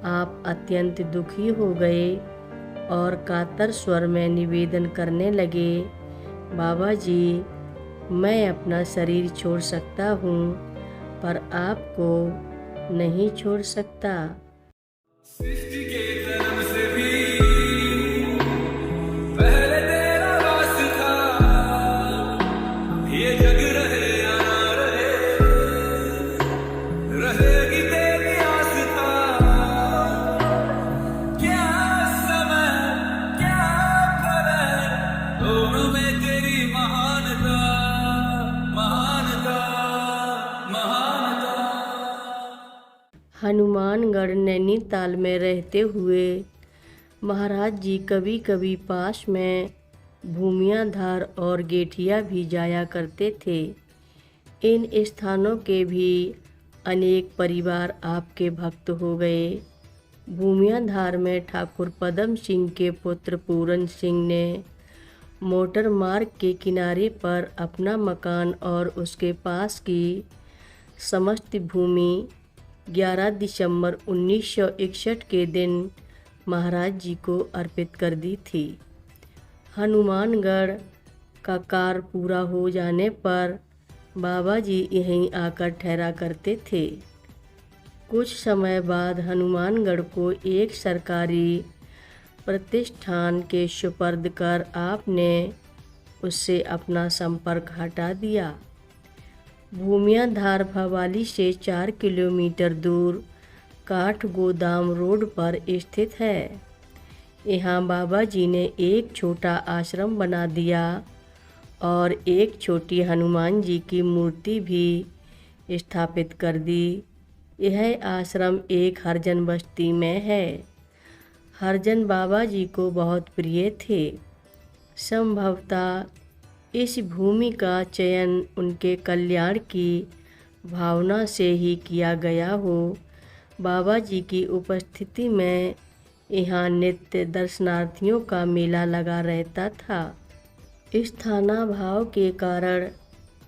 आप अत्यंत दुखी हो गए और कातर स्वर में निवेदन करने लगे, बाबा जी, मैं अपना शरीर छोड़ सकता हूँ पर आपको नहीं छोड़ सकता। सृष्टि के जन्म से भी पहले तेरा वास था, ये जग रहे या ना रहे, रहेगी तेरी आस्था। क्या समय क्या प्रलय, दोनों में तेरी महानता, महानता, महानता। हनुमानगढ़ नैनीताल में रहते हुए महाराज जी कभी कभी पास में भूमियाधार और गेठिया भी जाया करते थे। इन स्थानों के भी अनेक परिवार आपके भक्त हो गए। भूमियाधार में ठाकुर पदम सिंह के पुत्र पूरन सिंह ने मोटर मार्ग के किनारे पर अपना मकान और उसके पास की समस्त भूमि 11 दिसंबर 1961 के दिन महाराज जी को अर्पित कर दी थी। हनुमानगढ़ का कार्य पूरा हो जाने पर बाबा जी यहीं आकर ठहरा करते थे। कुछ समय बाद हनुमानगढ़ को एक सरकारी प्रतिष्ठान के सुपर्द कर आपने उससे अपना संपर्क हटा दिया। भूमियाधार भवाली से 4 किलोमीटर दूर काठ गोदाम रोड पर स्थित है। यहाँ बाबा जी ने एक छोटा आश्रम बना दिया और एक छोटी हनुमान जी की मूर्ति भी स्थापित कर दी। यह आश्रम एक हरिजन बस्ती में है। हरिजन बाबा जी को बहुत प्रिय थे। संभवतः इस भूमि का चयन उनके कल्याण की भावना से ही किया गया हो। बाबा जी की उपस्थिति में यहाँ नित्य दर्शनार्थियों का मेला लगा रहता था। स्थानाभाव के कारण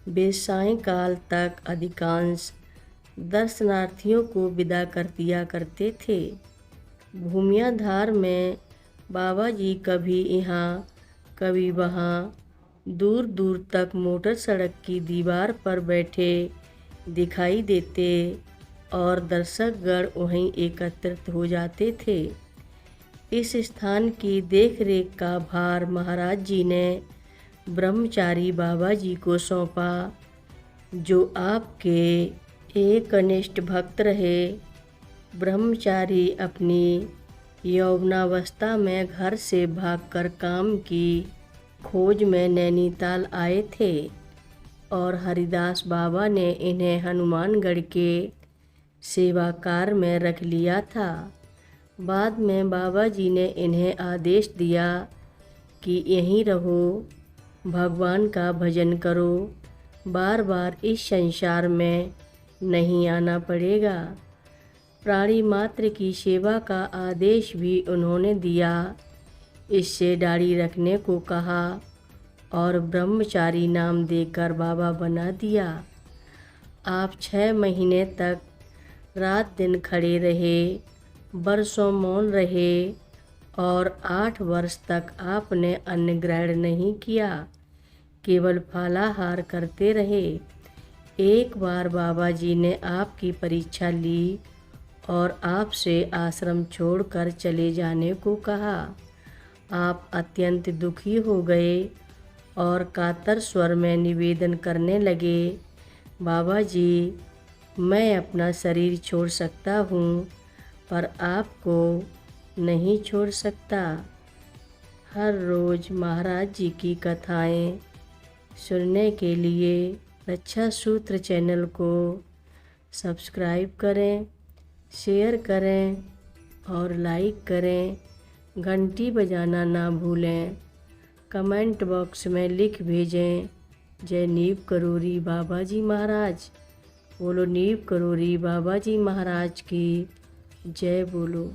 वे सायंकाल तक अधिकांश दर्शनार्थियों को विदा कर दिया करते थे। भूमियाधार में बाबा जी कभी यहाँ कभी वहाँ दूर दूर तक मोटर सड़क की दीवार पर बैठे दिखाई देते और दर्शकगण वहीं एकत्रित हो जाते थे। इस स्थान की देखरेख का भार महाराज जी ने ब्रह्मचारी बाबा जी को सौंपा, जो आपके एक कनिष्ठ भक्त रहे। ब्रह्मचारी अपनी यौवनावस्था में घर से भागकर काम की खोज में नैनीताल आए थे और हरिदास बाबा ने इन्हें हनुमानगढ़ के सेवा कार्य में रख लिया था। बाद में बाबा जी ने इन्हें आदेश दिया कि यहीं रहो, भगवान का भजन करो, बार बार इस संसार में नहीं आना पड़ेगा। प्राणी मात्र की सेवा का आदेश भी उन्होंने दिया। इससे दाढ़ी रखने को कहा और ब्रह्मचारी नाम देकर बाबा बना दिया। आप 6 महीने तक रात दिन खड़े रहे, बरसों मौन रहे और 8 वर्ष तक आपने अन्न ग्रहण नहीं किया, केवल फलाहार करते रहे। एक बार बाबा जी ने आपकी परीक्षा ली और आपसे आश्रम छोड़कर चले जाने को कहा। आप अत्यंत दुखी हो गए और कातर स्वर में निवेदन करने लगे, बाबा जी, मैं अपना शरीर छोड़ सकता हूँ पर आपको नहीं छोड़ सकता। हर रोज़ महाराज जी की कथाएं सुनने के लिए रक्षा सूत्र चैनल को सब्सक्राइब करें, शेयर करें और लाइक करें। घंटी बजाना ना भूलें। कमेंट बॉक्स में लिख भेजें, जय नीव करोरी बाबा जी महाराज। बोलो नीव करोरी बाबा जी महाराज की जय बोलो।